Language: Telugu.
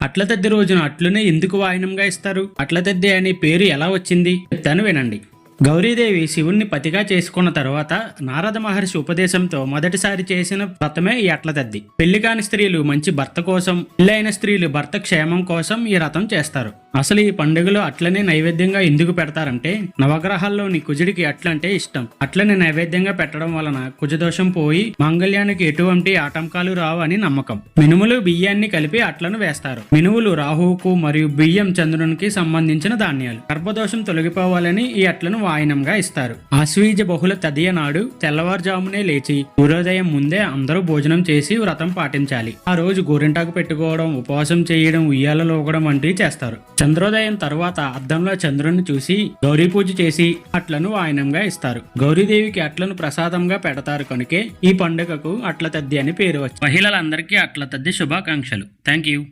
అట్ల తద్ది రోజున అట్లునే ఎందుకు వాయినంగా ఇస్తారు? అట్ల తద్ది అనే పేరు ఎలా వచ్చింది చెప్తాను వినండి. గౌరీదేవి శివుణ్ణి పతిగా చేసుకున్న తరువాత నారద మహర్షి ఉపదేశంతో మొదటిసారి చేసిన వ్రతమే ఈ అట్ల తద్ది. పెళ్లి కాని స్త్రీలు మంచి భర్త కోసం, పెళ్ళైన స్త్రీలు భర్త క్షేమం కోసం ఈ వ్రతం చేస్తారు. అసలు ఈ పండుగలో అట్లనే నైవేద్యంగా ఎందుకు పెడతారంటే, నవగ్రహాల్లోని కుజుడికి అట్లంటే ఇష్టం. అట్లని నైవేద్యంగా పెట్టడం వలన కుజదోషం పోయి మాంగళ్యానికి ఎటువంటి ఆటంకాలు రావు అని నమ్మకం. మినుములు బియ్యాన్ని కలిపి అట్లను వేస్తారు. మినుములు రాహువుకు మరియు బియ్యం చంద్రునికి సంబంధించిన ధాన్యాలు. గర్భదోషం తొలగిపోవాలని ఈ అట్లను వాయనంగా ఇస్తారు. ఆశ్వీజ బహుళ తదియ నాడు తెల్లవారుజామునే లేచి సూర్యోదయం ముందే అందరూ భోజనం చేసి వ్రతం పాటించాలి. ఆ రోజు గోరింటాకు పెట్టుకోవడం, ఉపవాసం చేయడం, ఉయ్యాలలో ఊగడం వంటివి చేస్తారు. చంద్రోదయం తర్వాత అద్దంలో చంద్రుని చూసి గౌరీ పూజ చేసి అట్లను వాయనంగా ఇస్తారు. గౌరీదేవికి అట్లను ప్రసాదంగా పెడతారు కనుకే ఈ పండుగకు అట్ల తద్ది అని పేరు వచ్చింది. మహిళలందరికీ అట్ల తద్ది శుభాకాంక్షలు. Thank you.